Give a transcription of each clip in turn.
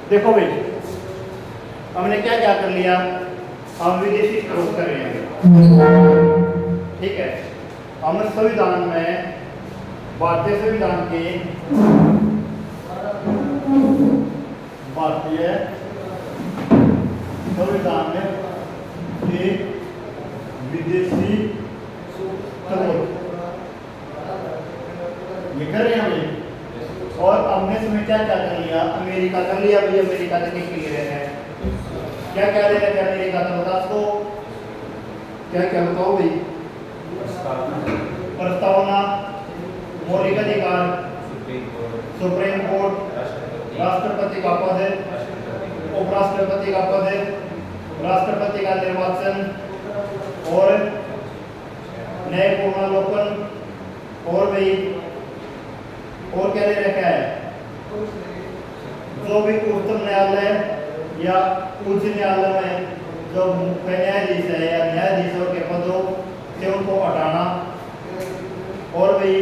देखो भाई, हमने क्या क्या कर लिया, हम विदेशी स्रोत कर रहे हैं, ठीक है। हम संविधान में, भारतीय संविधान के, भारतीय संविधान में के विदेशी स्रोत ये कर रहे हैं हमें। और हमने इसमें क्या क्या कर लिया, अमेरिका कर लिया भाई, अमेरिका तक क्लियर है। क्या क्या ले रहे थे अमेरिका का, बता उसको क्या क्या बताओ भाई। प्रस्तावना, मौलिक अधिकार, सुप्रीम कोर्ट, राष्ट्रपति का पद, उपराष्ट्रपति का पद, राष्ट्रपति का निर्वाचन और न्याय पुनर्लोकन, और भाई और क्या ले रखा है, जो भी उच्चतम न्यायालय या उच्च न्यायालय में जो मुख्य न्यायाधीश है या न्यायाधीशों के पदों से उनको हटाना, और भाई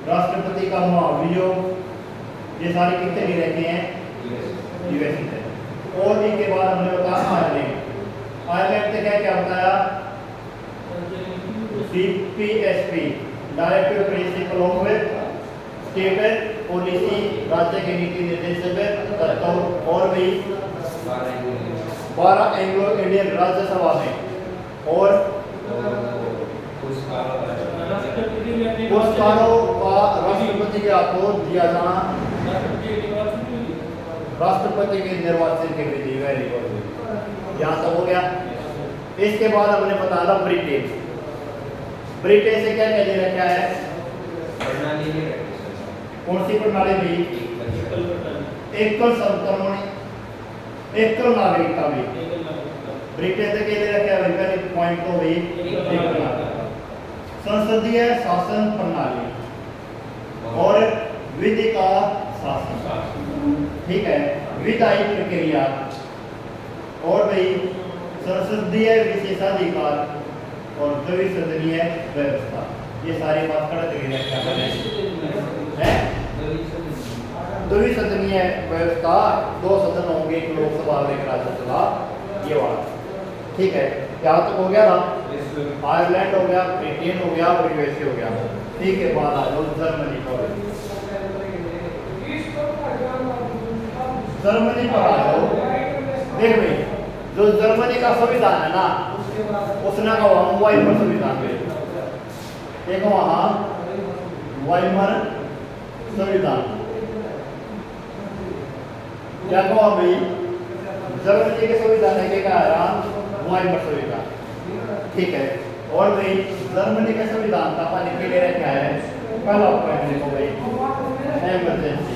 राष्ट्रपति का महाभियोग, ये सारे कितने ले रखे हैं, यूएस से। और इनके बाद हमने बताया आयरलैंड। आयरलैंड से क्या क्या बताया, DPSP, directive principle of state policy, राज्य के नीति निर्देशक तत्व, और भी 12 एंग्लो इंडियन राज्यसभा में, और पुरस्कारों का राष्ट्रपति के हाथों दिया जाना, राष्ट्रपति के निर्वाचन के विधि। वेरी गुड, यहाँ तक हो गया। इसके बाद हमने बताया ब्रिटेन। ब्रिटेन से क्या क्या ले रखा है, कौन सी प्रणाली भी, एकल संक्रमण, एकल नागरिकता भी। ब्रिटेन से क्या ले रखा है, पहले पॉइंट तो भी संसदीय शासन प्रणाली और विधि का शासन, ठीक है, विधायी प्रक्रिया, और भाई संसदीय विशेषाधिकार और द्विसदनीय व्यवस्था। ये सारी बात कर द्विसदनीय व्यवस्था, 2 सदन होंगे, एक लोकसभा और एक राज्यसभा, ये वाला, ठीक है। यहाँ तक हो गया ना। आयरलैंड हो गया, ब्रिटेन हो गया और यूएसए हो गया। ठीक है, बाद आ जाओ जर्मनी पर। जर्मनी पर आ जाओ। देख भाई, जो जर्मनी का संविधान है ना, उसने कहा वहाँ वाइमर संविधान में, एक वहाँ वाइमर संविधान, क्या कहा भाई, जर्मनी के संविधान है क्या कहा, वाइमर संविधान, ठीक है। और भाई जर्मनी का संविधान का पानी के लिए रखा है, पहला पॉइंट देखो भाई, इमरजेंसी,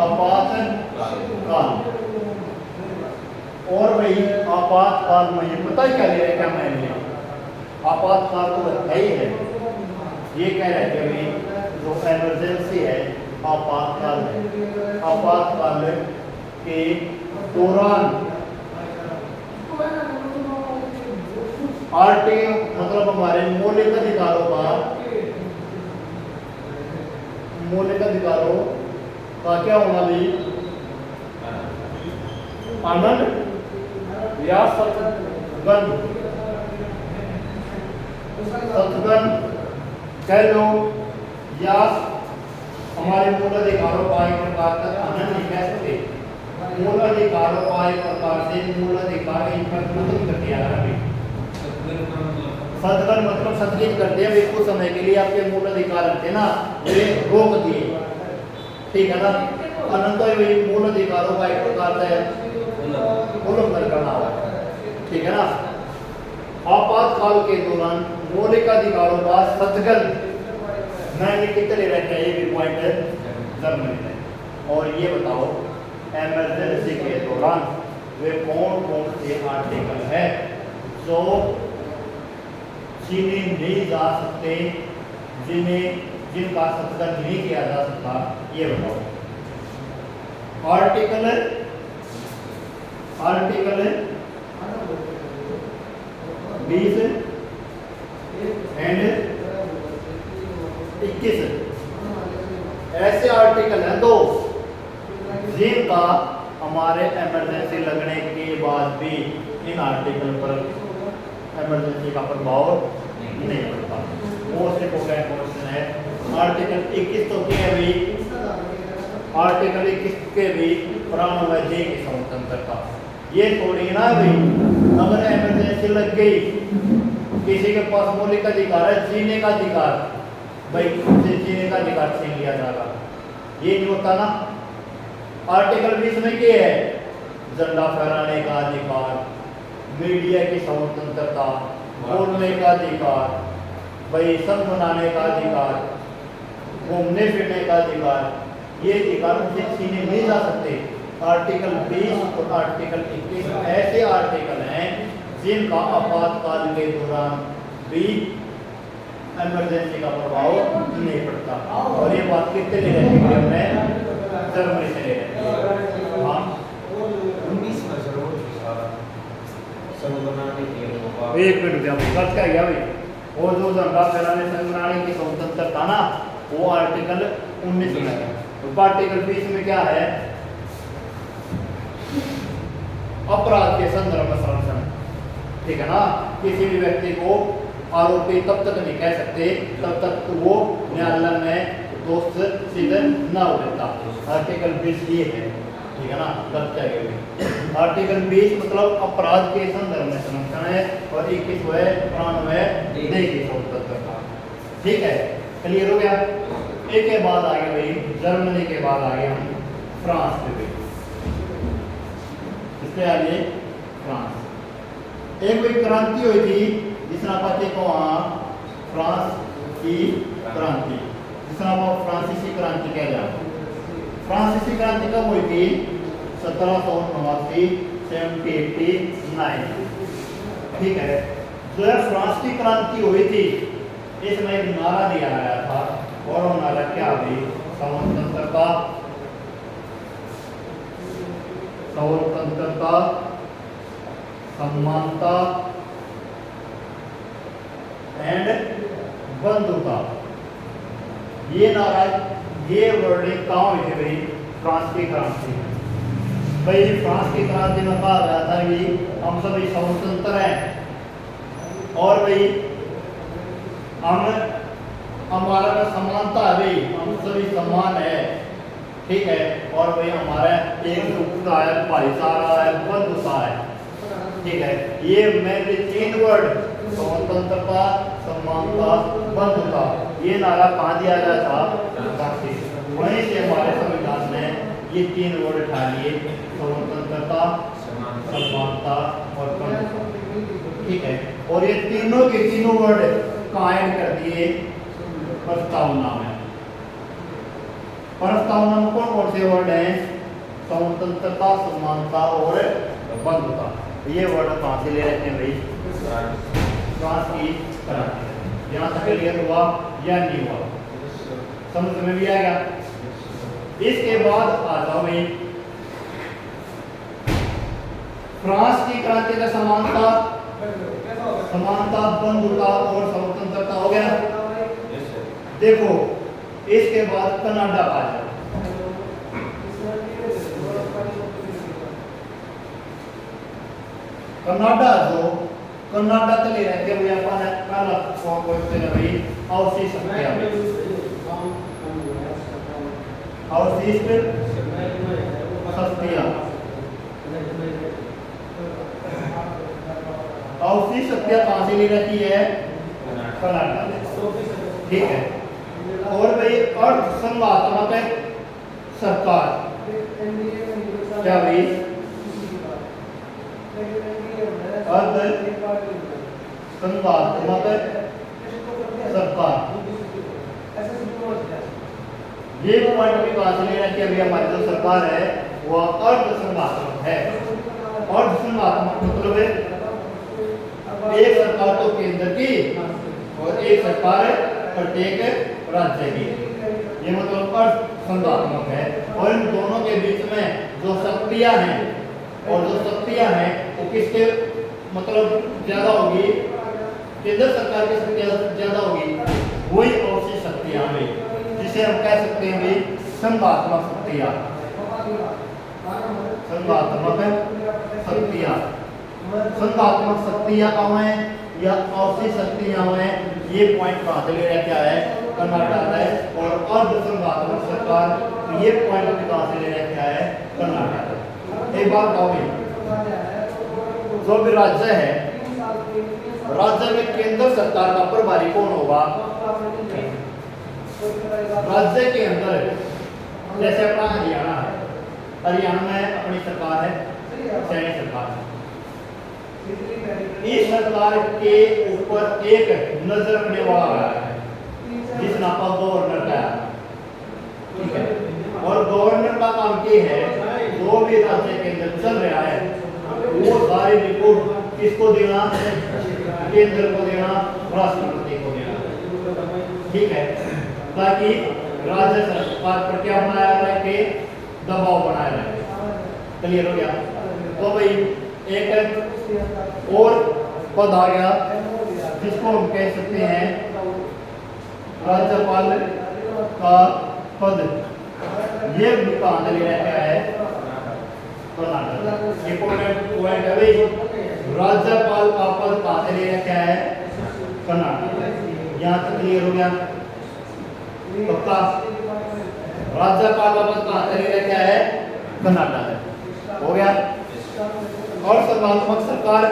आपातकाल। और भाई आपातकाल में ये पता ही क्या ले रखा मैंने, आपातकाल तो रखा ही है, ये कह रहे हैं भाई जो इमरजेंसी है आपातकाल है, आपातकाल के दौरान आरटी मतलब हमारे मौलिक अधिकारों का क्या होना भी, आनंद या सत्गन कह लो, या हमारे मूल अधिकारों का एक प्रकार तक आनंद नहीं कह सकते, मूल अधिकारों का एक प्रकार से मूल अधिकार इन पर खत्म कर दिया है। सदगन मतलब सदगित करते हैं, कुछ समय के लिए आपके मूल अधिकार रहते ना, वे रोक दिए, ठीक है ना। अनंत मूल अधिकारों का एक प्रकार से उल्लंघन करना हुआ, ठीक है ना। आपातकाल के दौरान मौलिक अधिकारों का सदगन मैंने कितने रहते हैं, ये भी पॉइंट है जर्मनी में। और ये बताओ इमरजेंसी के दौरान वे कौन कौन से आर्टिकल है जो जिन्हें नहीं जा सकते, जिनका सदगन नहीं किया जा सकता, ये बताओ। आर्टिकल 20 एंड 21 ऐसे आर्टिकल हैं दो, जिनका हमारे इमरजेंसी लगने के बाद भी इन आर्टिकल पर इमरजेंसी का प्रभाव नहीं पड़ता। वो सिर्फ हो गया क्वेश्चन है आर्टिकल 21 तो क्या है भाई, आर्टिकल 21 के भी प्राणवायु की स्वतंत्रता। ये थोड़ी ना भाई अगर इमरजेंसी लग गई किसी के पास मौलिक अधिकार है जीने का अधिकार, भाई उसे जीने का अधिकार छीन लिया जाएगा, ये नहीं होता ना। आर्टिकल 20 में क्या है, झंडा फहराने का अधिकार, मीडिया की स्वतंत्रता, बोलने का अधिकार, भाई संघ बनाने का अधिकार, घूमने फिरने का अधिकार, ये अधिकार उनसे छीने नहीं जा सकते। आर्टिकल 20 और आर्टिकल 21 ऐसे आर्टिकल हैं जिनका आपातकाल के दौरान भी इमरजेंसी का प्रभाव नहीं पड़ता। और ये बात कितने ले रहे हैं हमने, जर्मनी से ले रहे हैं। हाँ 19 में एक मिनट गलत क्या गया भाई, वो जो झंडा फहराने संघ बनाने की स्वतंत्रता ना वो आर्टिकल 19 में है। तो आर्टिकल 20 में क्या है, अपराध के संदर्भ में संरक्षण, ठीक है ना। किसी भी व्यक्ति को आरोपी तब तक नहीं कह सकते तब तक वो न्यायालय में दोष सिद्ध न हो लेता। आर्टिकल 20 ये है, ठीक है ना। गलत क्या है, आर्टिकल 20 मतलब अपराध के संदर्भ में संरक्षण है और 21 है प्राणवायु की स्वतंत्रता, ठीक है। क्लियर हो गया। एक के बाद आगे भाई जर्मनी के बाद आगे हम फ्रांस पे गए, इसके आगे फ्रांस। एक कोई क्रांति हुई थी जिसना पते को वहाँ फ्रांस की क्रांति, जिसना फ्रांसीसी क्रांति कह जाए। फ्रांसीसी क्रांति कब हुई थी, 1789 1789, ठीक है। जो है फ्रांस की क्रांति हुई थी इसमें एक नारा दिया गया था और वो नारा क्या हुई, स्वतंत्रता, स्वतंत्रता, समानता एंड बंधुता। ये नारा, ये वर्डिंग कहाँ हुई थी भाई, फ्रांस की क्रांति। भाई फ्रांस की क्रांति में कहा गया था कि हम सभी स्वतंत्र हैं और भाई हमारा में समानता है, भाई हम सभी समान है, ठीक है। और भाई हमारा एकजुटता है, भाईचारा है, बंधुता है, ठीक है। ये मेरे 3 वर्ड स्वतंत्रता, समानता, बंधुता, ये नारा कहाँ दिया गया था, वहीं से हमारे संविधान में ये 3 वर्ड उठा लिए, स्वतंत्रता, समानता और बंधुता, ठीक है। और ये तीनों के तीनों वर्ड कायम कर दिए प्रस्तावना में। प्रस्तावना में कौन कौन से वर्ड हैं, स्वतंत्रता, समानता और बंधुता। ये वर्ड कहाँ से ले रहे हैं भाई, फ्रांस की क्रांति। यहाँ तक क्लियर हुआ या नहीं हुआ, समझ में भी आएगा। इसके बाद आ जाओ भाई फ्रांस की क्रांति का समानता, समानता, बंधुता और स्वतंत्रता हो गया। देखो इसके बाद कनाडा आ जाए, कनाडा जो कनाडा तो ले रहते हुए अपन पहला क्वेश्चन है भाई अवशिष्ट अवशिष्ट शक्तियां। अवशिष्ट शक्तियां कहाँ से ले रहती है, कनाडा, ठीक है। और भाई अर्थ संघात्मक सरकार, क्या भाई अर्थ संघात्मक सरकार, ये पॉइंट भी कहाँ से ले रहे हैं कि अभी हमारी जो सरकार है वह अर्ध संघात्मक है। अर्ध संघात्मक मतलब एक सरकार तो केंद्र की और एक सरकार प्रत्येक राज्य की, ये मतलब अर्ध संघात्मक है। और इन दोनों के बीच में जो शक्तियां हैं और जो शक्तियां हैं वो किसके मतलब ज्यादा होगी, केंद्र सरकार की शक्तियां ज्यादा होगी, वही अवशिष्ट शक्तियां हैं जिसे हम कह सकते हैं भी संघात्मक शक्तियां, संघात्मक शक्तियां। संघात्मक शक्तियां कहाँ हैं या अवशि शक्तियां हैं, ये पॉइंट कहाँ से ले रहा क्या है, कर्नाटक है। और अर्ध संघात्मक सरकार, ये पॉइंट कहाँ से ले रहा क्या है, कर्नाटक। एक बात कहोगे, जो भी राज्य है, राज्य में केंद्र सरकार का प्रभारी कौन होगा? राज्य के अंदर जैसे अपना हरियाणा है, हरियाणा में अपनी सरकार है, सैनिक सरकार है। इस सरकार के ऊपर एक नजर रखने वाला है जिस नाम का गवर्नर का है, ठीक है। और गवर्नर का काम ये है, जो भी राज्य के अंदर चल रहा है वो सारी रिपोर्ट किसको देना, केंद्र को देना, राष्ट्रपति को देना, ठीक है। ताकि राज्य सरकार पर क्या बनाया रहे कि दबाव बनाया रहे। क्लियर हो गया? तो भाई एक और पद आ गया जिसको हम कह सकते हैं राज्यपाल का पद। ये कहाँ से ले रखा है, कर्नाटक। इंपॉर्टेंट पॉइंट है भाई, राज्यपाल का पद कहाँ से ले रखा है, कर्नाटक। यहाँ तक क्लियर हो गया? पक्का? राज्यपाल का पद कहाँ से ले रखा है, कर्नाटक है। हो गया? और संघात्मक सरकार,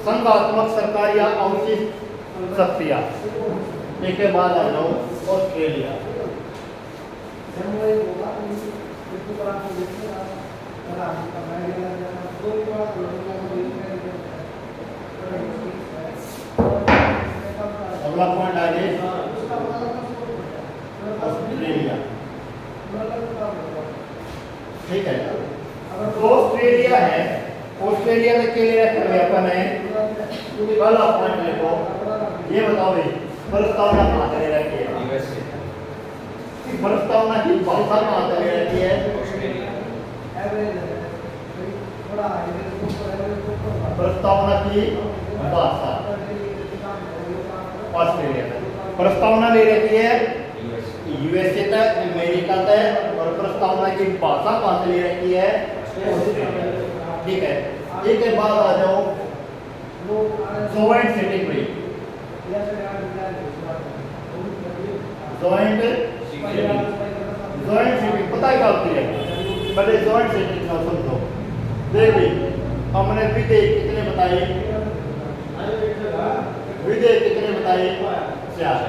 संघात्मक सरकार या अवशिष्ट शक्तियां। एक के बाद आ जाओ ऑस्ट्रेलिया। अगला पॉइंट आ जाए ऑस्ट्रेलिया, ठीक है। तो ऑस्ट्रेलिया है, ऑस्ट्रेलिया में के लिए अपन है, पहला पॉइंट देखो, ये बताओ भाई प्रस्तावना कहाँ से ले रखी है, प्रस्तावना की भाषा कहाँ से ले रखी है, प्रस्तावना की भाषा ऑस्ट्रेलिया में। प्रस्तावना ले रखी है यूएसए तक, अमेरिका तक, और प्रस्तावना की भाषा कहाँ से ले रखी है, ठीक है। एक के बाद आ जाओ जॉइंट सिटिंग में, जॉइंट सिटिंग पता है क्या होती है, पहले जॉइंट सिटिंग का समझो। देखिए हमने विधेयक कितने बताए, विधेयक कितने बताए, 4।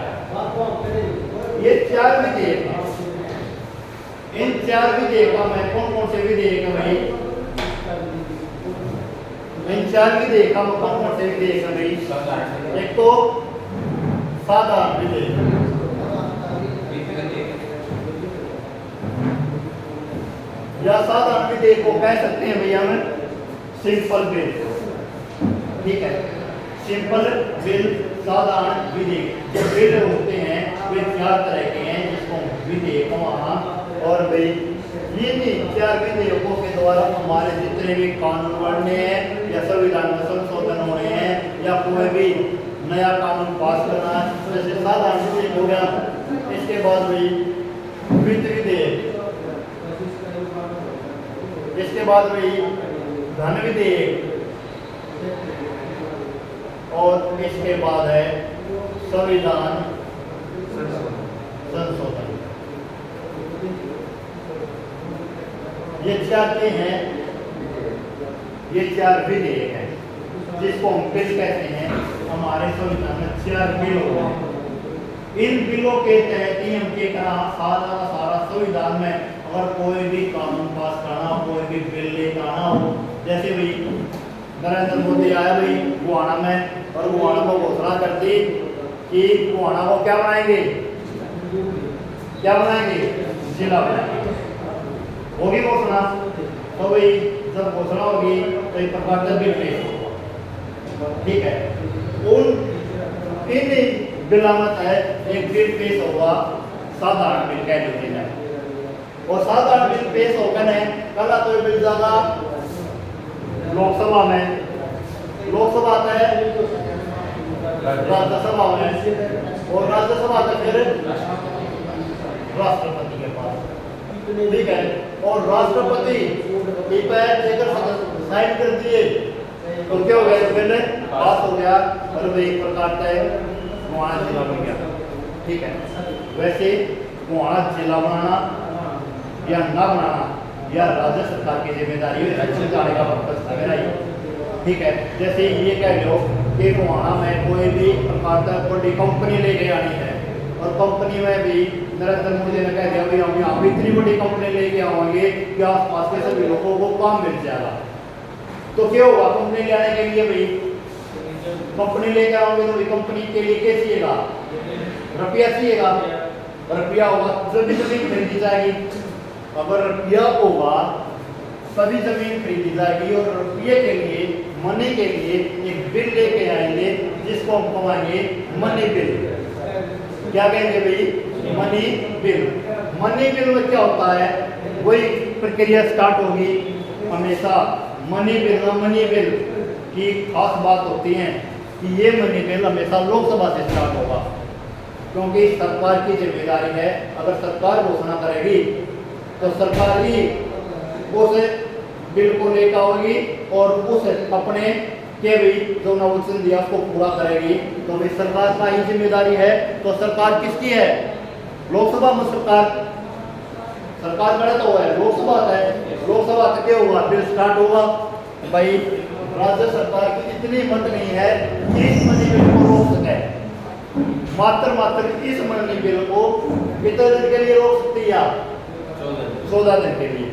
ये 4 विधेयक हैं। इन 4 विधेयकों में कौन कौन से विधेयक है भाई, इन 4 विधेयकों में कौन कौन से विधेयक है भाई? एक तो साधारण विधेयक, या साधारण विधेयक को कह सकते हैं भैया हम सिंपल बिल, ठीक है। सिंपल बिल, साधारण विधेयक। जो बिल होते हैं वे 4 तरह के हैं जिसको विधेयक वहाँ। और भाई ये 4 विधेयकों के द्वारा हमारे जितने भी कानून बनने हैं या संविधान में संशोधन होने हैं या कोई भी नया कानून पास करना है, जैसे साधारण विधेयक हो गया। इसके बाद भाई वित्त विधेयक, इसके बाद भाई धन विधेयक, और इसके बाद है संविधान संशोधन। ये 4 के हैं, ये 4 विधेयक हैं जिसको हम बिल कहते हैं। हमारे संविधान में 4 बिल हो गए। इन बिलों के तहत ही हम क्या करा, सारा का सारा संविधान में अगर कोई भी कानून पास करना, कोई भी बिल लेकर आना हो, जैसे भाई नरेंद्र मोदी आया भाई गुआना में, और गुआना को घोषणा कर दी कि गुआना को क्या बनाएंगे, क्या बनाएंगे, जिला बनाएंगे। होगी घोषणा, तो भाई जब घोषणा होगी तो एक प्रकार का बिल पेश होगा, ठीक है। उन इन बिलों में है एक बिल पेश होगा, साधारण बिल कह लीजिए जाए। और साधारण बिल पेश होकर है पहला तो बिल जाएगा लोकसभा में, लोकसभा है राज्यसभा में, और राज्यसभा से फिर राष्ट्रपति के पास, ठीक है। और राष्ट्रपति की पे साइन कर दिए तो क्या हो गया, बिल पास हो गया और वह एक प्रकार का गोहाना जिला बन गया। ठीक है, वैसे गोहाना जिला बनाना या ना बनाना या राज्य सरकार की जिम्मेदारी है, राज्य जाने का पर्पज था मेरा ये। ठीक है, जैसे ये कह लो कि गोहाना में कोई भी प्रकार का बड़ी कंपनी लेके आनी है और कंपनी में भी नरेंद्र मोदी ने कह दिया भाई हम यहाँ भी इतनी बड़ी कंपनी लेके आएंगे कि आसपास के सभी लोगों को काम मिल जाएगा। तो क्या होगा, कंपनी ले आने के लिए भाई कंपनी लेके आओगे तो कंपनी के लिए क्या चाहिएगा, रुपया चाहिएगा। रुपया होगा तभी जमीन खरीदी जाएगी। अगर रुपया होगा तभी जमीन खरीदी जाएगी और रुपये के लिए, मनी के लिए एक बिल लेके आएंगे जिसको हम कहेंगे मनी बिल। क्या कहेंगे भाई, मनी बिल। मनी बिल में क्या होता है, वही प्रक्रिया स्टार्ट होगी हमेशा। मनी बिल की खास बात होती है कि ये मनी बिल हमेशा लोकसभा से स्टार्ट होगा, क्योंकि सरकार की जिम्मेदारी है। अगर सरकार घोषणा करेगी तो सरकार ही उस बिल को लेकर होगी और उस अपने के भी जो नवोचन दिया उसको पूरा करेगी। तो भाई सरकार का ही जिम्मेदारी है। तो सरकार किसकी है, लोकसभा में सरकार गलत हुआ है, लोकसभा है। लोकसभा तक क्या हुआ, बिल स्टार्ट हुआ। भाई राज्य सरकार की इतनी हिम्मत नहीं है कि इस मनी बिल को रोक सके। मात्र इस मनी बिल को कितने दिन के लिए रोक सकती है, 14 दिन के लिए।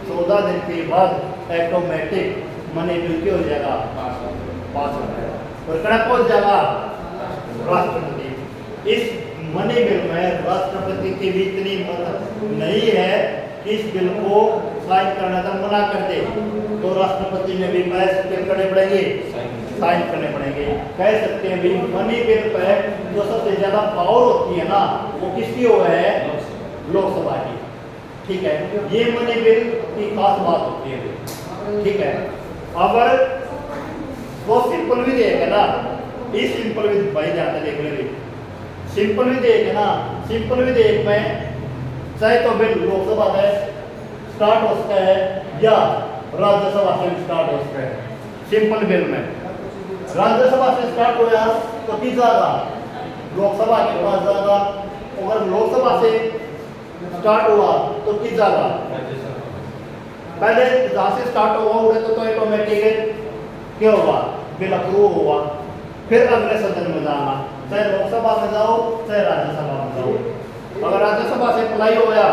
14 दिन के बाद ऑटोमेटिक मनी बिल क्या हो जाएगा, पास हो जाएगा और कड़ा पहुंच जाएगा राष्ट्रपति। इस मनी बिल में राष्ट्रपति की भी इतनी हिम्मत नहीं है कि इस बिल को साइन करने का मना कर दे, तो राष्ट्रपति ने भी पैसे करने पड़ेंगे, साइन करने पड़ेंगे। कह सकते हैं भी मनी बिल पर जो सबसे ज्यादा पावर होती है ना, वो किसकी हो है, लोकसभा की। ठीक है, ये मनी बिल की खास बात होती है। ठीक है, अगर वो सिंपल विधेयक है ना, इस सिंपल विधेयक भाई जाते देख ले, सिंपल विधेयक है ना, सिंपल विधेयक में चाहे तो बिल लोकसभा से स्टार्ट हो सकता है या राज्यसभा से स्टार्ट हो सकता है। सिंपल बिल में राज्यसभा से स्टार्ट होया तो किस जाएगा, लोकसभा के पास जाएगा। अगर लोकसभा से स्टार्ट हुआ तो किस जाएगा, पहले जहां से स्टार्ट हुआ उड़े तो ऑटोमेटिक क्या होगा, बिल अप्रूव होगा। फिर अगले सदन में जाना, चाहे लोकसभा में जाओ चाहे राज्यसभा में जाओ। अगर राज्यसभा से अप्लाई होया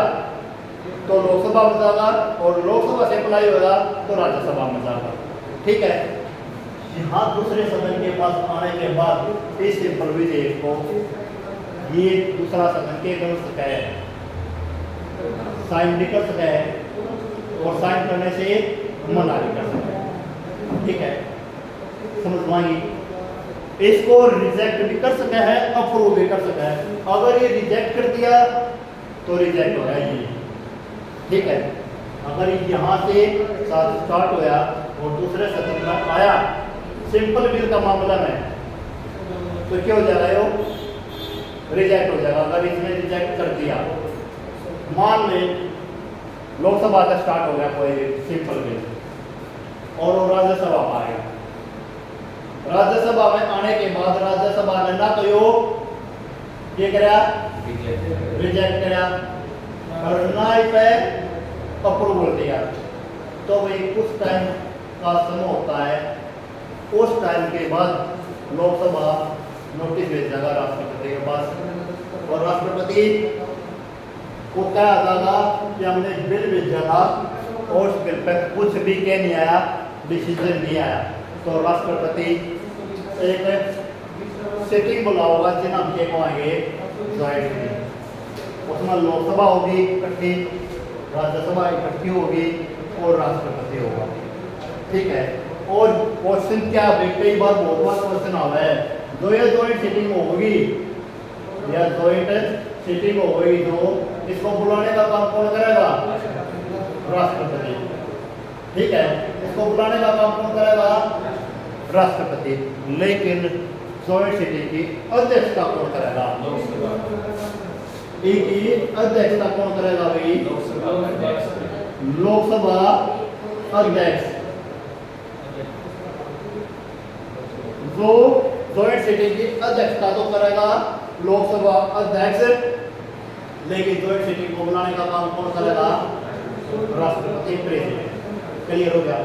तो लोकसभा में जाएगा और लोकसभा से अप्लाई होगा तो राज्यसभा में जाएगा। ठीक है, यहाँ दूसरे सदन के पास आने के बाद इस सिंपल विधेयक को ये दूसरा सदन के कर सके, साइन भी कर सके और साइन करने से मना भी कर सके। ठीक है, समझ पाएंगे। इसको रिजेक्ट भी कर सके है, अप्रूव भी कर सके है। अगर ये रिजेक्ट कर दिया तो रिजेक्ट हो जाएगी। ठीक है, अगर यहाँ से स्टार्ट होया और दूसरे सदन में आया सिंपल बिल का मामला में तो क्या हो जाएगा, वो रिजेक्ट हो जाएगा। अगर इसने रिजेक्ट कर दिया, मान ले लोकसभा का स्टार्ट हो गया कोई सिंपल बिल और वो राज्यसभा में आएगा। राज्यसभा में आने के बाद राज्यसभा ने ना तो यो ये करा रिजेक्ट करा और ना ही पे अप्रूवल दिया, तो भाई कुछ टाइम का समय होता है। उस टाइम के बाद लोकसभा नोटिस भेज जाएगा राष्ट्रपति के पास और राष्ट्रपति को कहा जाएगा कि हमने बिल भेजा था और उस बिल पर कुछ भी क्या नहीं आया, डिसीजन नहीं आया। तो राष्ट्रपति एक सिटिंग बुलाओगा जिन्हें हम ये कहेंगे ज्वाइंट मीटिंग। उसमें लोकसभा होगी इकट्ठी, राज्यसभा इकट्ठी होगी और राष्ट्रपति होगा। ठीक है, और क्वेश्चन क्या है, कई बार बहुत बार क्वेश्चन आ रहा है, जो ये ज्वाइंट सिटिंग होगी या ज्वाइंट सिटिंग होगी, जो इसको बुलाने का काम कौन करेगा, राष्ट्रपति। ठीक है, इसको बुलाने का काम कौन करेगा, राष्ट्रपति। लेकिन ज्वाइंट सिटिंग की अध्यक्षता कौन करेगा, लोकसभा। की अध्यक्षता कौन करेगा भाई, लोकसभा। लोकसभा अध्यक्ष जो जॉइंट सिटिंग की अध्यक्षता तो करेगा लोकसभा अध्यक्ष, लेकिन जॉइंट सिटिंग को बुलाने का काम कौन करेगा? राष्ट्रपति प्रेसिडेंट। क्लियर हो गया?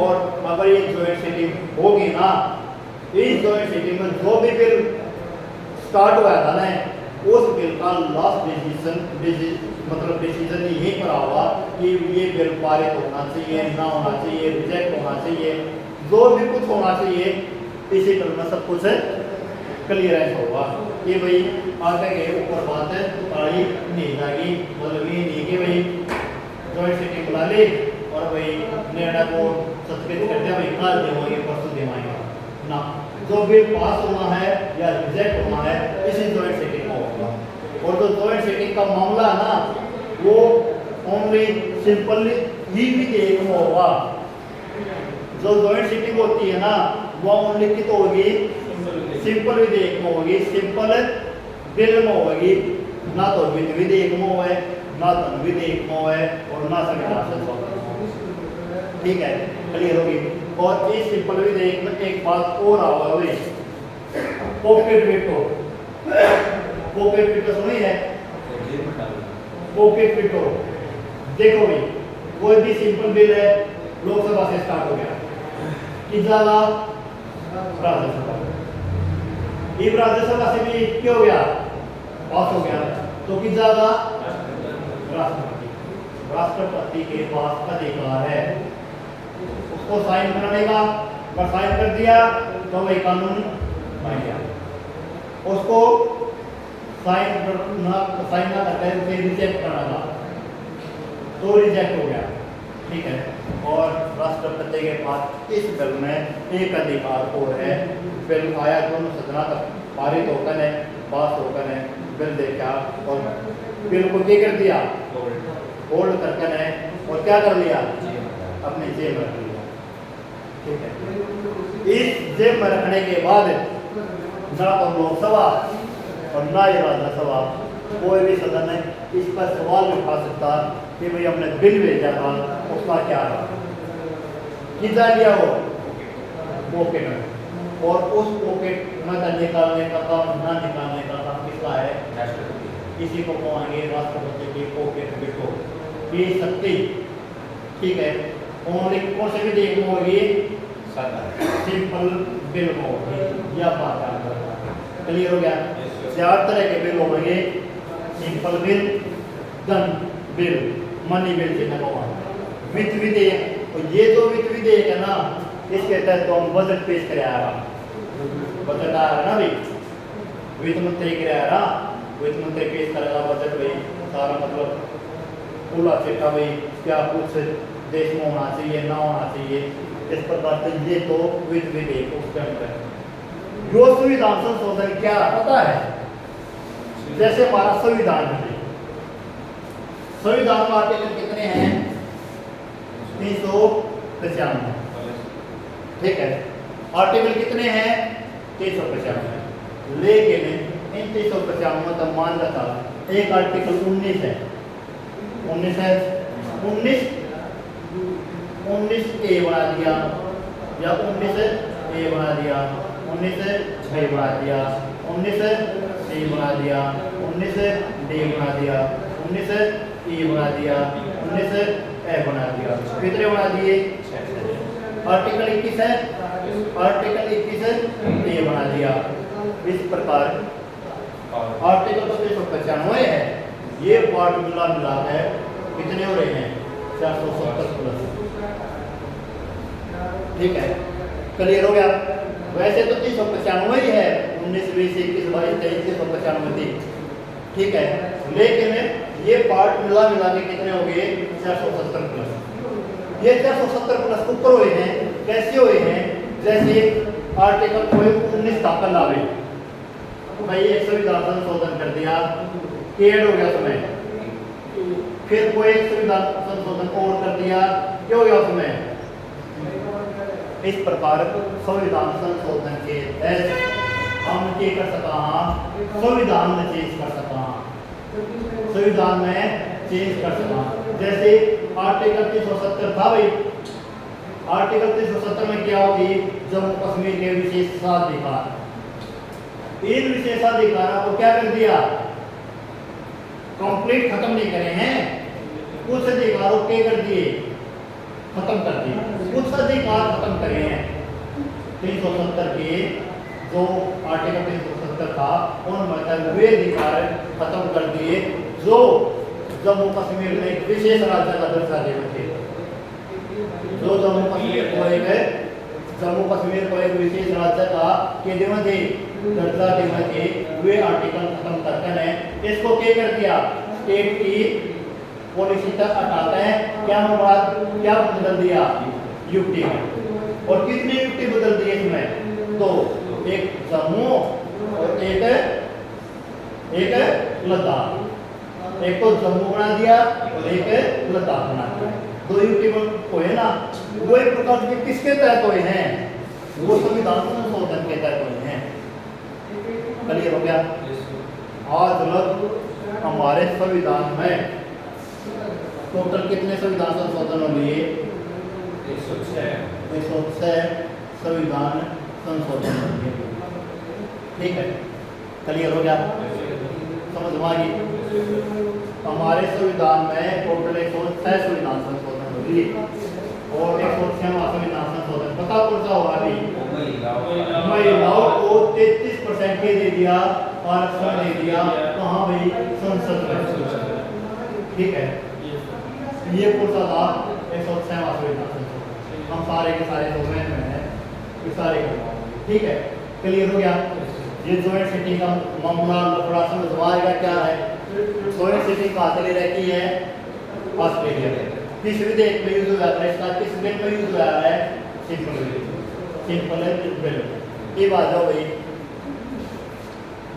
और अगर ये जॉइंट सिटिंग होगी ना, इस जॉइंट सिटिंग में जो भी बिल स्टार्ट हुआ था ना, उस बिल का लास्ट डिसीजन यही पर होगा कि ये बिल पारित होना चाहिए, ना होना चाहिए, रिजेक्ट होना चाहिए, जो भी कुछ होना चाहिए, इसी बिल में सब कुछ क्लियरेंस होगा कि भाई आगे के ऊपर बात ताड़ी नहीं जाएगी। मतलब ये नहीं कि भाई जॉइंट सिटिंग बुला ली और भाई निर्णय को सत्कृत कर दिया, भाई कल देवाएंगे परसों देवाएंगे ना, जो बिल पास होना है या रिजेक्ट होना है इसी जॉइंट सिटिंग में होगा। और जो जॉइंट सिटिंग का मामला है ना, वो ओनली सिंपली ही विधेयक में होगा। जो जॉइंट सिटिंग होती है ना, वो ओनली कित होगी? सिंपल विधेयक में होगी, सिंपल बिल में होगी, ना तो विधेयक में होए, ना तो विधेयक में होए, और ना संविधान संशोधन। ठीक है, क्लियर होगी? और इस सिंपल विधेयक में एक बात और आओगे, पॉकेट वेटो। पॉकेट वेटो सुनी है? पॉकेट वेटो देखो भाई, कोई भी सिंपल बिल है लोकसभा से स्टार्ट हो गया, कितना राज्यसभा, ये राज्यसभा से भी क्या हो गया? पास हो गया, तो कितना राष्ट्रपति। राष्ट्रपति के पास अधिकार है उसको साइन करने का, अगर साइन कर दिया तो वही कानून बन गया। उसको साइन ना करते हैं उसे रिजेक्ट करना तो रिजेक्ट हो गया। ठीक है, और राष्ट्रपति के पास इस बिल में एक अधिकार और है, बिल आया दोनों सदना तक पारित होकर है, पास होकर है, बिल देखा और बिल को क्या कर दिया? होल्ड करके है, और क्या कर लिया? अपने जेब में रख लिया। ठीक है, इस जेब में रखने के बाद ना तो लोकसभा और ना ही राज्यसभा कोई भी सदन है इस पर सवाल उठा सकता कि भाई हमने बिल भेजा था उसका क्या है, कितना लिया वो पॉकेट में, और उस पॉकेट में का निकालने का काम ना निकालने का काम किसका है? राष्ट्रपति। इसी को कहेंगे राष्ट्रपति की पॉकेट वेटो की शक्ति। ठीक है, ओनली कौन से भी देखना होगी? सिंपल बिल में होगी या बात। क्लियर हो गया? 4 तरह के बिल होंगे, सिंपल बिल, धन बिल, मनी बिल जिन्हें कहते वित्त विधेयक। और ये जो वित्त विधेयक है ना, इसके तहत तो हम बजट पेश कराया, बजट आ रहा है ना भाई, वित्त मंत्री कराया, वित्त मंत्री पेश करेगा बजट भाई, सारा मतलब खुला चिट्ठा भाई क्या कुछ देश में होना चाहिए, ना होना चाहिए, इस प्रकार से ये तो वित्त विधेयक उसके अंदर है। जो संविधान संशोधन क्या पता है? जैसे हमारा संविधान है, संविधान में आर्टिकल कितने हैं? 395। ठीक है, आर्टिकल कितने हैं? 395। लेकिन इन 395 तक मान रखा एक आर्टिकल 19 है, 19 है, 19 ए बना दिया या 19 ए बना दिया, 19 बी बना दिया, 19 सी बना दिया, 19 डी बना दिया, 19 ई बना दिया, 19 एफ बना दिया। कितने बना दिए? आर्टिकल 21 है, आर्टिकल 21 ए बना दिया। इस प्रकार आर्टिकल 395 है, ये पार्ट मिला है कितने हो रहे हैं? 470 प्लस। ठीक है, क्लियर हो गया? वैसे तो 395 ही है, 19 20 21 22 23 395 थी। ठीक है, लेकिन ये पार्ट मिला के कितने हो गए? 470 प्लस। ये 470 प्लस ऊपर हुए हैं, कैसे हुए हैं? जैसे आर्टिकल कोई 19 दाखिल लावे भाई, एक संविधान संशोधन कर दिया, एड हो गया उसमें, फिर कोई एक संविधान संशोधन और कर दिया, क्या हो गया उसमें? इस प्रकार संविधान संशोधन के तहत हम क्या कर सका? संविधान में चेंज कर सका, संविधान में चेंज कर सकना। जैसे आर्टिकल 370 था भाई, आर्टिकल 370 में क्या होगी, जम्मू कश्मीर के विशेषाधिकार, इन विशेषाधिकारों को क्या कर दिया, कंप्लीट खत्म नहीं करे हैं, कुछ अधिकारों के कर दिए, खत्म कर दिए, कुछ अधिकार खत्म करे हैं। 370 के जो आर्टिकल 370 था उनमें वे अधिकार खत्म कर दिए जो जम्मू कश्मीर में एक विशेष राज्य का दर्जा देते थे। जो जम्मू कश्मीर को एक विशेष राज्य का के देवे थे, दर्जा देवे थे, वे आर्टिकल खत्म करते हैं। इसको क्या कर दिया, स्टेट की पॉलिसी तक हटाते हैं। क्या बदल दिया, यूटी में। और कितनी यूटी बदल दी इसमें, दो, एक जम्मू और एक लद्दाख। एक तो जम्मू बना दिया और एक लद्दाख बना दिया, दो यूटी को है ना। वो एक प्रकार के किसके तहत हुए हैं, वो संविधान संशोधन के तहत हुए हैं। क्लियर हो गया। आज तक हमारे संविधान में टोटल कितने संविधान संशोधन हुए, 106 संविधान संशोधन हुए। ठीक है, क्लियर हो गया, समझ में आ गई। हमारे संविधान में टोटल 106 संविधान संशोधन हुए और 106वां संविधान संशोधन पता कौन सा हुआ अभी, महिलाओं को 33% के दे दिया, आरक्षण दे दिया। कहाँ भाई, संसद में। ठीक है, ये कौन सा था, 106वां संविधान संशोधन। हम सारे के सारे डोमेन में है, ये सारे करवाओ। ठीक है, क्लियर हो गया। ये जॉइंट सिटी का मामला लफड़ा समझवाएगा क्या है। जॉइंट सिटी कहाँ से ले रहती है, ऑस्ट्रेलिया में। किस विधेयक में यूज हुआ है, इसका किस बिल में यूज हुआ है, सिंपल बिल। ये बात हो भाई।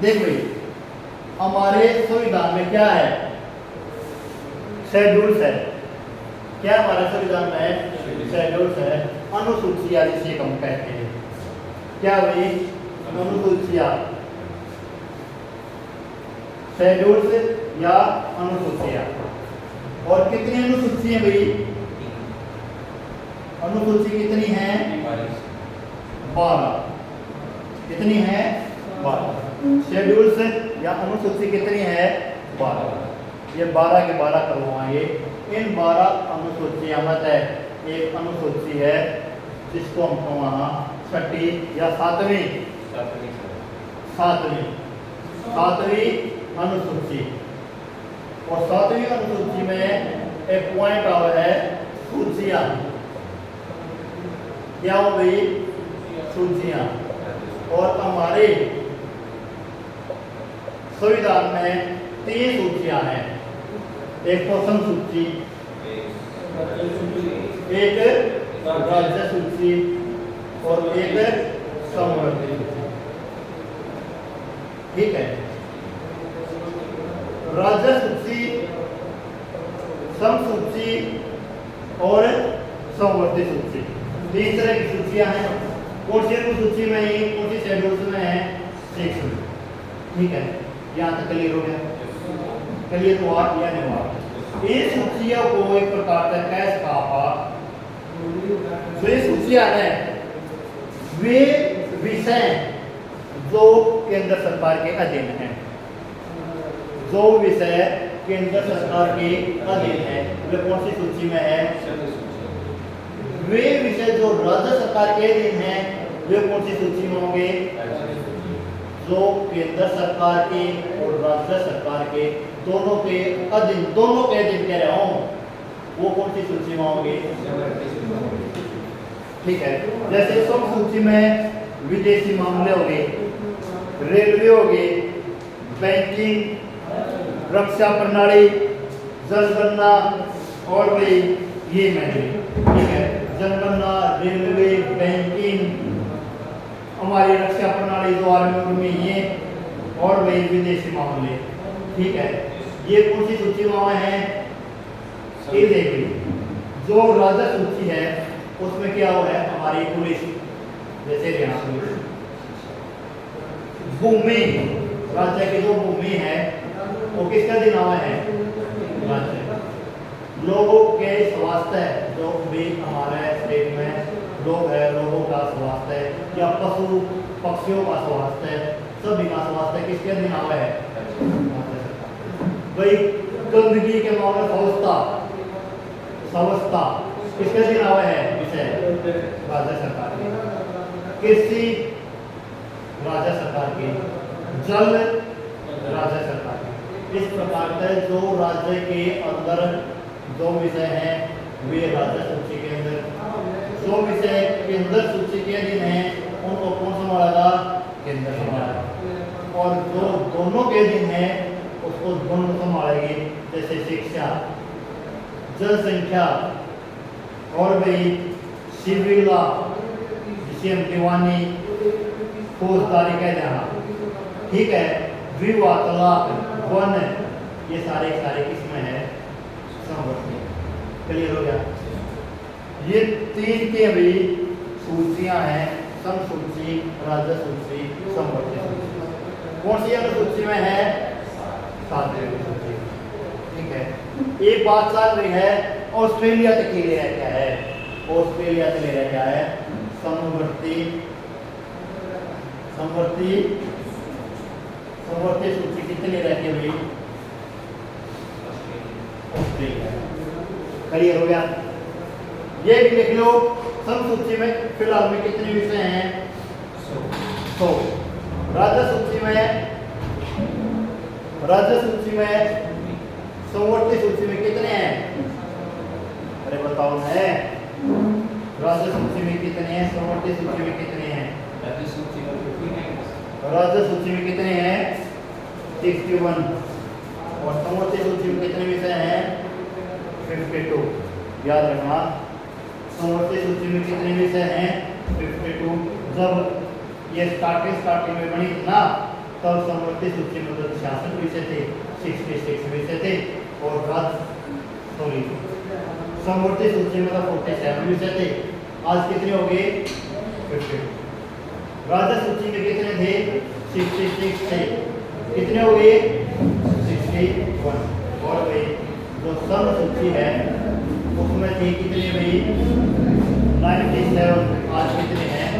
देख भाई, हमारे संविधान में क्या है, शेड्यूल्स है। क्या हमारे संविधान में शेड्यूल्स है, अनुसूचियां जिसे हम कहते हैं। क्या भाई, अनुसूचियां, शेड्यूल्स या अनुसूचियां। और कितनी अनुसूची है भाई, अनुसूची कितनी है, 12। कितनी है, 12। शेड्यूल्स या अनुसूची कितनी है, 12। ये 12 के 12 करवाएंगे। इन 12 अनुसूचियां मत है, एक अनुसूची है जिसको हम वहाँ 6वीं या 7वीं अनुसूची। और 7वीं अनुसूची में एक पॉइंट आवा है, सूचियां। क्या हो गई, सूचियां। और हमारे संविधान में 3 सूचियां हैं, एक पोषण सूची, एक राज्य सूची और एक समवर्ती सूची। ठीक है, राज्य सूची, सम सूची और समवर्ती सूची, 3 तरह की सूचियां हैं। कौन सी सूची में ही, कौन सी शेड्यूल्स में है, 6 में। ठीक है, यहाँ तक क्लियर हो गया। क्लियर हुआ या नहीं हुआ। ये सूचियों को एक प्रकार का कैश कहा, जो ये सूचियां हैं वे विषय जो केंद्र सरकार के अधीन हैं, जो विषय केंद्र सरकार के अधीन है, वे कौन सी सूची में है, वे विषय जो राज्य सरकार के अधीन हैं, वे कौन सी सूची में होंगे, जो केंद्र सरकार के और राज्य सरकार के दोनों के अधीन कह रहा हूं, वो कौन सी सूची में होंगे। ठीक है, जैसे सब सूची में विदेशी मामले हो गए, रेलवे हो गए, बैंकिंग, रक्षा प्रणाली, जनगणना और भाई ये मैंने। ठीक है, जनगणना, रेलवे, बैंकिंग, हमारी रक्षा प्रणाली जो आर्मी में ये, और भाई विदेशी मामले। ठीक है, ये कौन सी सूची में है, ये देखिए। जो राज्य सूची है उसमें क्या हुआ है, हमारी पुलिस, जैसे हरियाणा पुलिस, भूमि, राज्य की जो भूमि है वो किसका अधीन है, राज्य। लोगों के स्वास्थ्य, जो भी हमारे स्टेट में लोग हैं, लोगों का स्वास्थ्य या पशु पक्षियों का स्वास्थ्य, सभी का स्वास्थ्य किसके अधीन आवे है? भाई गंदगी के मामले स्वच्छता, स्वच्छता किसके अधीन आवे है? विषय राज्य सरकार की, कृषि राज्य सरकार की, जल राज्य सरकार की। इस प्रकार से जो राज्य के अंदर जो विषय हैं वे राज्य सूची के अंदर, जो विषय केंद्र सूची के अधीन है उनको कौन संभालेगा? केंद्र संभालेगा। और जो दोनों के अधीन है उसको दोनों संभालेगी, जैसे शिक्षा, जनसंख्या और भी सिविल लॉ, जिसे हम दीवानी फौजदारी कहते हैं, ठीक है, विवाह, तलाक, वन, ये सारे किसमें है? समवर्ती। क्लियर हो गया? ये तीन की अभी सूचियां हैं, सम सूची, राज्य सूची, समवर्ती सूची। कौन सी अनुसूची में है? 7वीं सूची। ठीक है, एक बात चल रही है, ऑस्ट्रेलिया तक के लिए क्या है? ऑस्ट्रेलिया के लिए क्या है? समवर्ती सूची कितनी रहती है भाई? ऑस्ट्रेलिया। क्लियर हो गया? ये भी लिख लो, सम सूची में फिलहाल में कितने विषय हैं? 100। राज्य सूची में समवर्ती सूची में कितने हैं? अरे बताओ ना, राज्य सूची में कितने हैं? समवर्ती सूची में कितने हैं? राज्य सूची में कितने हैं? 61। और समवर्ती सूची में कितने विषय हैं? 52। याद रखना, समवर्ती सूची में कितने विषय हैं? 52। जब ये स्टार्टिंग में बनी थी ना, तब समवर्ती सूची में तो 66 विषय थे, 66 विषय थे। और समवर्ती सूची में तो 47 विषय थे। आज कितने हो गए? 52। राज्य सूची में कितने थे? 66 थे। कितने हो गए? 61। और भाई जो सम सूची है उसमें थे कितने भाई? 97। आज कितने हैं?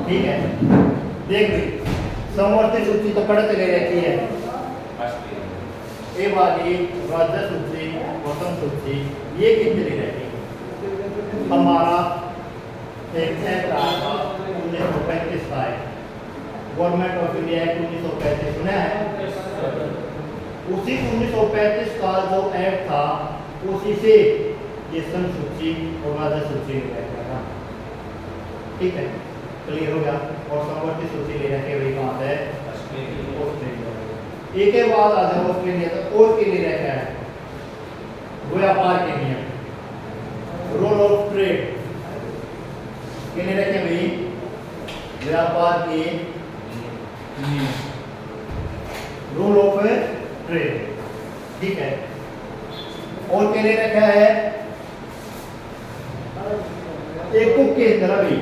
ठीक है, देख भाई, समवर्ती सूची तो बढ़ते गई रहती है। ये वाली राज्य सूची, सम सूची, ये कितनी रहती है? हमारा एक एक्ट आया था 1935 का है, गवर्नमेंट ऑफ इंडिया एक्ट 1935, सुना है? उसी 1935 का जो एक्ट था उसी से ये सम सूची और राज्य सूची रहता था। ठीक है, क्लियर हो गया? और समवर्ती सूची ले रखे हुए कहाँ है? ऑस्ट्रेलिया। एक के बाद आ जाओ ऑस्ट्रेलिया तक, और के लिए रखा है व्यापार के नियम, रूल ऑफ ट्रेड के लिए रखे भाई? व्यापार के नियम, रूल ऑफ ट्रेड। ठीक है, और के लिए रखा है एक को केंद्र भी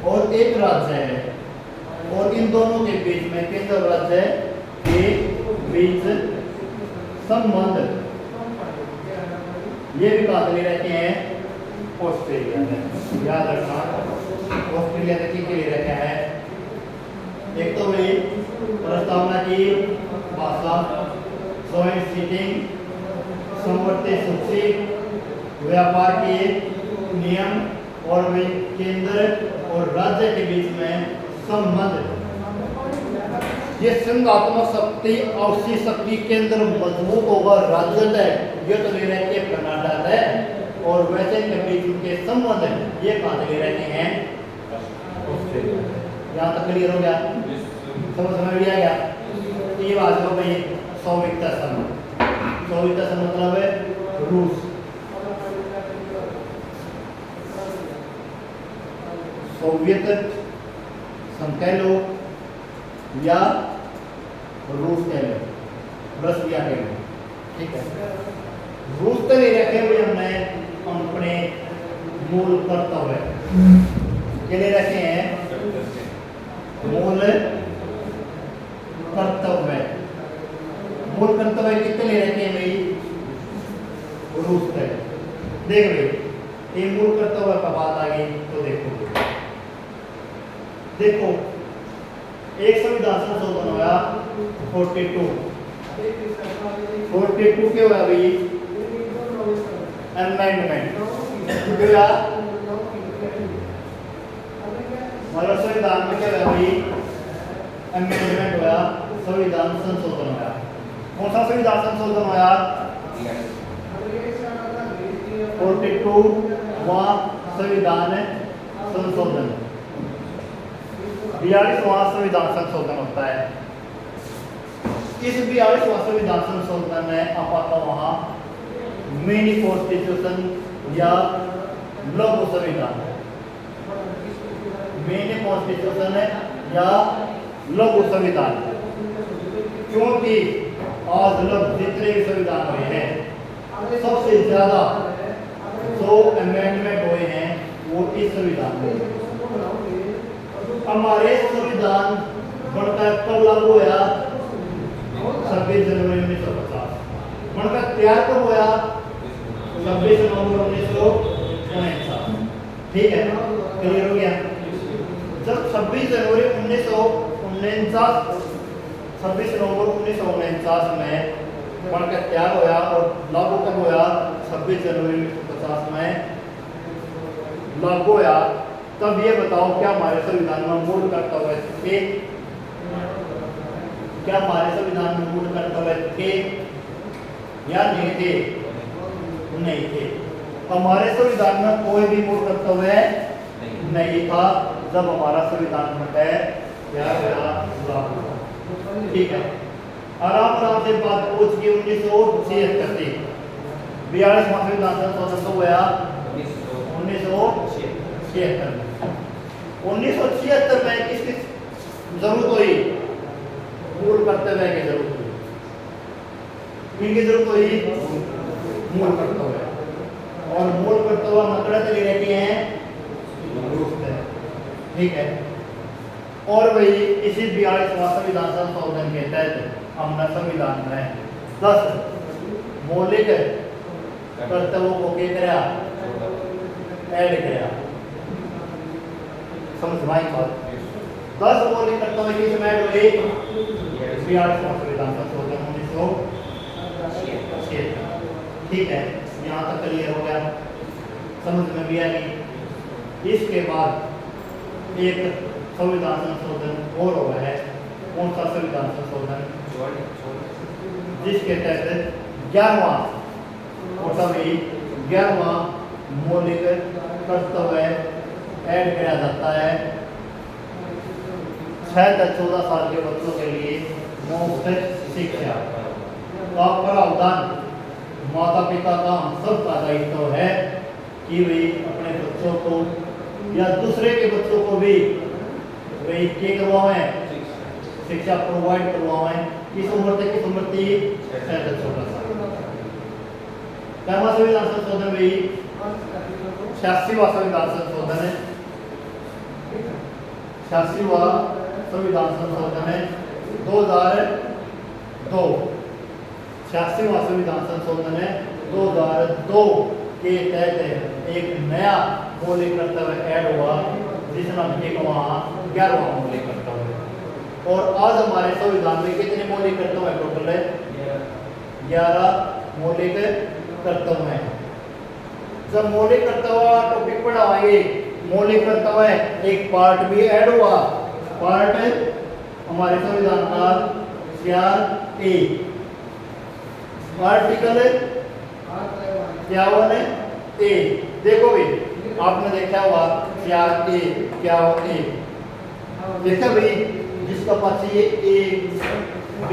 और एक राज्य है, और इन दोनों के बीच में, केंद्र और राज्य के बीच संबंध, ये भी बात ले रहते हैं ऑस्ट्रेलिया में। याद रखना, ऑस्ट्रेलिया ने के लिए रखा है? एक तो भाई प्रस्तावना की भाषा, जॉइंट सीटिंग, समवर्ती सूची, व्यापार के नियम, और भाई केंद्र और राज्य के बीच में संबंध। ये संघात्मक शक्ति, औषधि शक्ति केंद्र मजबूत होगा, राज्य है ये तो ले रहे हैं कर्नाटक है, और वैसे के बीच उनके संबंध है, ये कहाँ ले रहे हैं? ऑस्ट्रेलिया। यहाँ तक क्लियर हो गया? समझ में आ गया? ये बात हो भाई संयुक्त संघ। संयुक्त संघ मतलब है रूस, सोवियत संघ कह लो या रूस कह लो, रसिया कह लो। ठीक है, रूस तो नहीं रखे हुए हमने अपने मूल कर्तव्य के लिए रखे हैं, मूल कर्तव्य मूल कर्तव्य कितने ले रखे हैं भाई? रूस तक। देख भाई ये मूल कर्तव्य का बात आ गई तो देखो एक संविधान संशोधन होया 42 के होया भाई अमेंडमेंट होया मतलब संविधान में क्या होया भाई? अमेंडमेंट होया, संविधान संशोधन होया। कौन सा संविधान संशोधन होया? 42 संविधान संशोधन। 42वां संविधान संशोधन होता है। इस 42वां संविधान संशोधन में आपका वहां मिनी कॉन्स्टिट्यूशन या लघु संविधान, मिनी कॉन्स्टिट्यूशन या लघु संविधान, क्योंकि आज लोग जितने भी संविधान हुए हैं सबसे ज्यादा जो अमेंडमेंट हुए हैं वो इस संविधान में। हमारे संविधान बनकर कब लागू हुआ? 26 जनवरी 1950। बनकर तैयार कब हुआ? 26 नवंबर 1949। ठीक है, क्लियर हो गया? जब 26 जनवरी 26 नवंबर 1949 में बनकर तैयार होया और लागू कब होया? 26 जनवरी 1950 में लागू होया। तब ये बताओ क्या हमारे संविधान में मूल कर्तव्य थे? क्या हमारे संविधान में मूल कर्तव्य थे या नहीं थे? नहीं थे। हमारे संविधान में कोई भी मूल कर्तव्य नहीं था जब हमारा संविधान बनकर तैयार होया, लागू हुआ। ठीक है, आराम से बात पूछ के 1976 से 42वां संविधान संशोधन तो हुआ 1976 में। 1976 में किसकी जरूरत हुई? मूल कर्तव्य की जरूरत हुई। किनकी जरूरत हुई? मूल कर्तव्य। और मूल कर्तव्य मतलब ले रखे हैं। ठीक है, और वही इसी 42वां संविधान संशोधन के तहत हमने संविधान में 10 मौलिक कर्तव्यों को क्या कराया? ऐड कराया। समझ में आई बात? 10 मौलिक कर्तव्य किसमें ऐड हुए? 42वां संविधान संशोधन 1976। ठीक है, यहाँ तक क्लियर हो गया, समझ में भी आ गई। इसके बाद एक संविधान संशोधन और हुआ है। कौन सा संविधान संशोधन? जिसके तहत 11वां मौलिक कर्तव्य ऐड किया जाता है। 6 से 14 साल के बच्चों के लिए मुफ्त शिक्षा का प्रावधान। माता पिता का हम सबका दायित्व है कि वे अपने बच्चों को या दूसरे के बच्चों को भी वे क्या करवाएं? शिक्षा प्रोवाइड करवाएं। किस उम्र तक? किस उम्र तक? 6 से 14 साल। क्या संविधान संशोधन भी 86वां संविधान संशोधन है। 86वां संविधान संशोधन है 2002। 86वां संविधान संशोधन है 2002 के तहत एक नया मौलिक कर्तव्य ऐड हुआ जिसका एक वहाँ 11वां मौलिक कर्तव्य। और आज हमारे संविधान में कितने मौलिक कर्तव्य टोटल है? 11 मौलिक कर्तव्य है। जब मौलिक कर्तव्य टॉपिक पढ़ाएंगे, मौलिक कर्तव्य एक पार्ट भी ऐड हुआ। पार्ट हमारे संविधान का 4A आर्टिकल 51A। देखो भाई, आपने देखा होगा 4A क्या होती है? देखा भाई, जिसका पास ये A B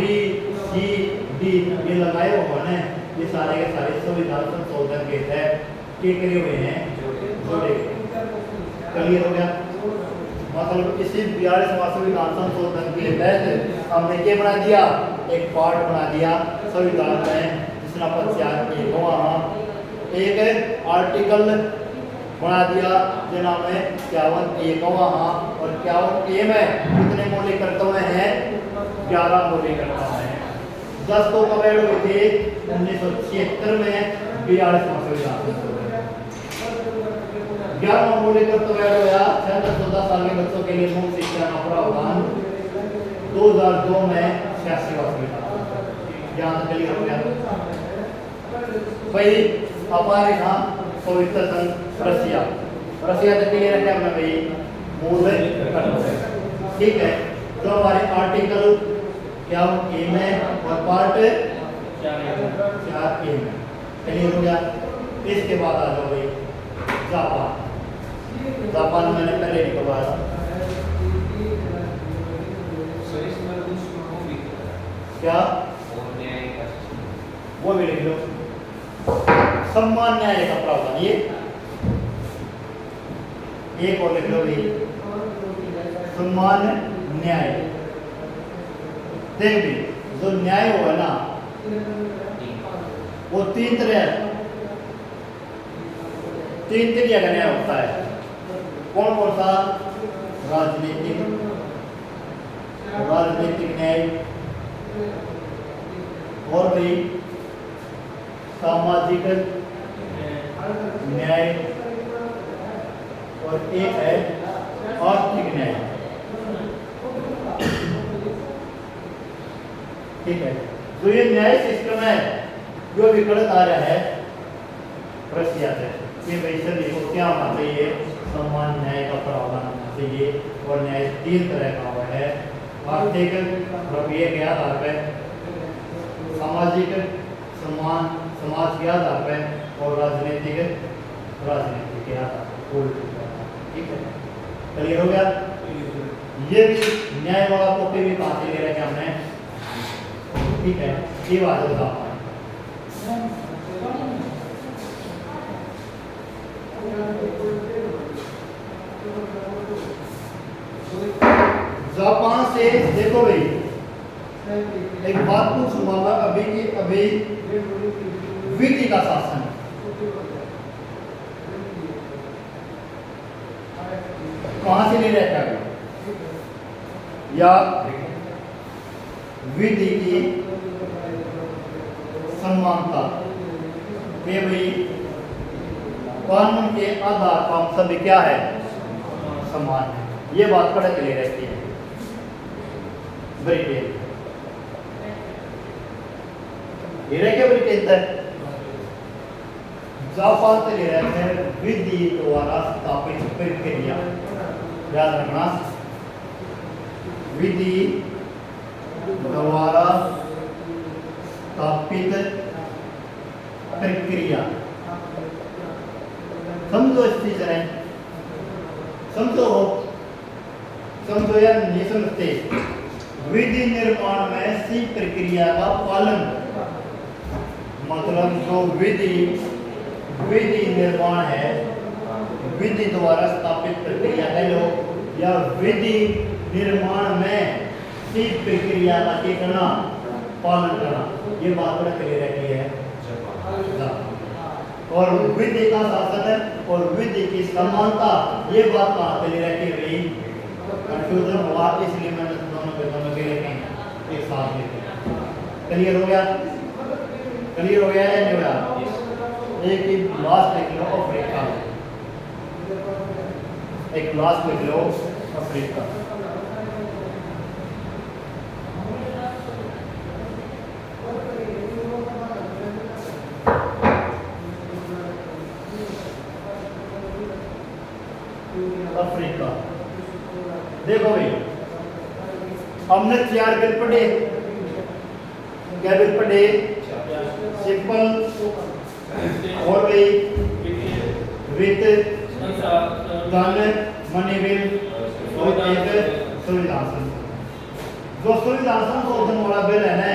C D ये लगाए हुए हैं, ये सारे के सारे संविधान संशोधन के तहत के करे हुए हैं, जोड़े। क्लियर हो गया? मतलब इसी 42वां संविधान संशोधन के तहत हमने क्या बना दिया? एक पार्ट बना दिया संविधान में जिसका पद 4A वहाँ एक आर्टिकल बना दिया जिसका में 51A वहाँ और 51A में कितने मौलिक कर्तव्य हैं? 11 मौलिक कर्तव्य हैं। 10 को कब ऐड हुए थे 1976 में 42वां संविधान। 11वां मौलिक कर्तव्य ऐड हुआ 14 साल के बच्चों के लिए मुफ्त शिक्षा का प्रावधान 2002 में 86वां संविधान। यहाँ तक क्लियर हो गया भाई। हमारे यहाँ पवित्र संघ रसिया तक क्लियर है क्या हमने भाई मूल ठीक है। तो हमारे आर्टिकल क्या ए में और पार्ट 4 ए में क्लियर हो गया। इसके बाद आ जाओ भाई जापान मैंने पहले निकलवाया क्या वो भी लिख लो सम्मान न्याय का प्रावधान। ये एक और लिख लो भाई सम्मान न्याय। देख भी जो न्याय होगा ना वो तीन तरह का न्याय होता है। कौन कौन सा? राजनीतिक न्याय और भाई सामाजिक न्याय और एक है आर्थिक न्याय। ठीक है। तो ये न्याय सिस्टम है जो विकसित आ रहा है रशिया से। ये भाई सभी को क्या होना चाहिए? सम्मान न्याय का प्रावधान होना चाहिए। और न्याय 3 तरह का हुआ है आर्थिक प्रक्रिया के आधार पर, सामाजिक समाज के आधार पर और राजनीतिक के आधार पर। ठीक है क्लियर हो गया। ये भी न्याय वाला कॉपी भी कहाँ से ले रखे हमने? ठीक है ये बात है। जापान से देखो भाई एक बात पूछूंगा मैं अभी की अभी विधि का शासन कहां से ले रखा है या विधि की समानता ये भाई कानून के आधार पर हम सभी क्या है समान है। ये बात पता चली रहती है। ब्रिटेन ये रखे ब्रिटेन तक जापान से ले रहे हैं विधि द्वारा स्थापित प्रक्रिया। याद रखना विधि द्वारा स्थापित प्रक्रिया। समझो इस चीज ने समझो या नहीं समझते। विधि निर्माण में सी प्रक्रिया का पालन मतलब जो विधि निर्माण है विधि द्वारा स्थापित प्रक्रिया है लो या विधि निर्माण में सी प्रक्रिया का करना पालन करना। ये बात बड़ा क्लियर रखी है। और विधि का शासन है और विधि की समानता ये बात कहाँ क्लियर रखी हुई कंफ्यूजन हुआ इसलिए मैंने दोनों के लिखे एक साथ लिखे। क्लियर हो गया या नहीं हुआ? एक ही लास्ट लिख लो अफ्रीका। एक लास्ट लिख लो अफ्रीका। अफ्रीका देखो भाई हमने 4 बिल पढ़े। क्या बिल पढ़े? सिंपल और भाई विद धन मनी बिल और एक संविधान संशोधन। जो संविधान संशोधन वाला बिल है ना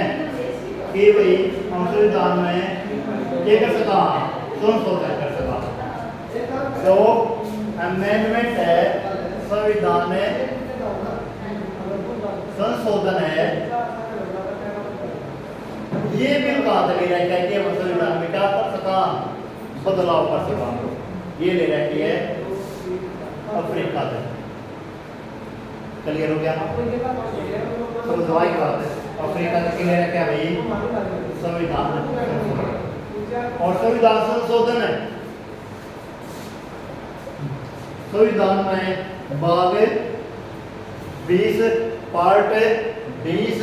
कि भाई हम संविधान में क्या कर सकता संशोधन कर सकता। तो अमेंडमेंट है संविधान में संशोधन है। ये बिल कहाँ से ले रखा है कि हम संविधान में क्या कर सका बदलाव कर सका। ये ले रखी है अफ्रीका से। क्लियर हो गया? समझवाई बात है। तरीका से क्लियर है क्या भाई? संविधान और संविधान संशोधन है। संविधान में भाग 20 पार्ट 20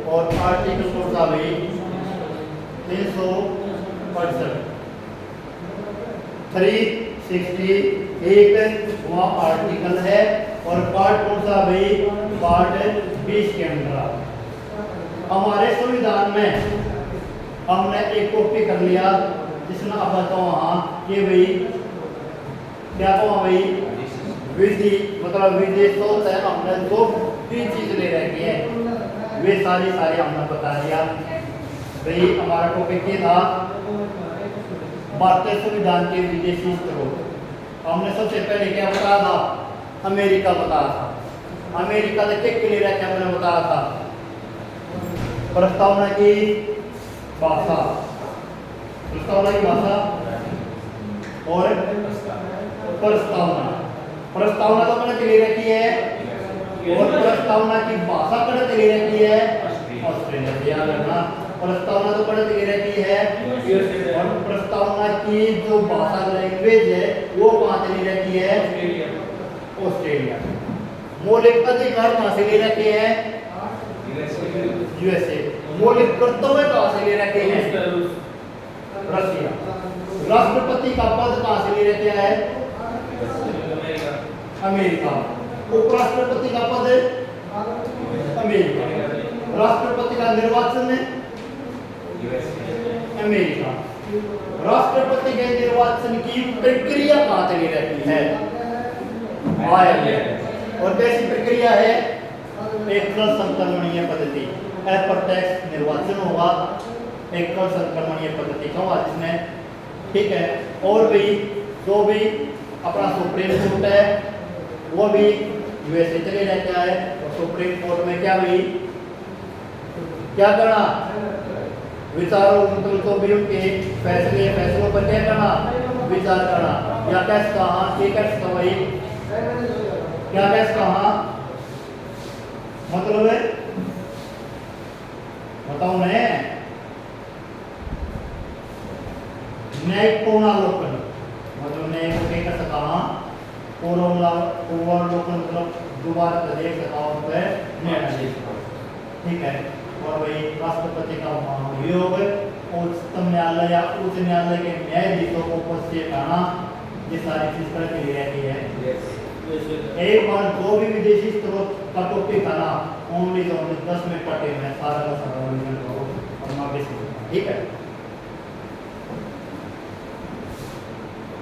और आर्टिकल कौन सा भाई? 365 368 वहाँ आर्टिकल है और पार्ट कौन सा भाई? पार्ट 20 के अंदर। हमारे संविधान में हमने एक कॉपी कर लिया जिसमें अब बताओ वहाँ ये भाई क्या कहो भाई? विधि मतलब विदेश होता है। हमने जो भी चीज ले रखी है वे सारी हमने बता दिया भाई। हमारा टॉपिक ये था भारतीय संविधान के विदेशी स्रोत। हमने सबसे पहले क्या बताया था? अमेरिका बताया था। अमेरिका ने क्या क्लियर है क्या मैंने बताया था? प्रस्तावना की भाषा, प्रस्तावना की भाषा और प्रस्तावना। प्रस्तावना तो मैंने क्लियर रखी है और प्रस्तावना की भाषा मैंने क्लियर रखी है ऑस्ट्रेलिया। ध्यान रखना, प्रस्तावना तो मैंने क्लियर रखी है और प्रस्तावना की जो भाषा लैंग्वेज है वो कहाँ से ले रखी है? ऑस्ट्रेलिया। मौलिक अधिकार कहाँ से ले रखे हैं? यूएसए। मौलिक कर्तव्य कहाँ से ले रखे हैं? रशिया। राष्ट्रपति का पद कहाँ से ले रखे है? अमेरिका। उपराष्ट्रपति का पद अमेरिका। राष्ट्रपति का निर्वाचन अमेरिका। राष्ट्रपति के निर्वाचन की प्रक्रिया कहाँ से ले रखी है? और कैसी प्रक्रिया है? एकल संक्रमणीय पद्धति। अप्रत्यक्ष निर्वाचन होगा, एकल संक्रमणीय पद्धति का होगा जिसमें, ठीक है। और भी जो भी अपना सुप्रीम कोर्ट है वो भी यूएसए चले जाता है। और सुप्रीम कोर्ट में क्या भाई क्या करना? विचारों मतलब तो भी उनके फैसलों पर क्या करना? विचार करना। या कैसे कहा? ठीक है भाई, क्या कैसे कहा मतलब है बताओ मैं? न्यायिक पूर्णावलोकन मतलब न्याय को क्या कर सकता? पूर्वावलोकन मतलब दोबारा देख सका उस पर निर्णय दे सका, ठीक है। और वही राष्ट्रपति का महाभियोग उच्चतम न्यायालय या उच्च न्यायालय के न्यायाधीशों को पद से हटाना, ये सारी चीज कर के लिए रहती है। एक बार जो भी विदेशी स्रोत का टॉपिक था ना ओनली 10 मिनट पढ़े मैं सारा का सारा और ठीक है।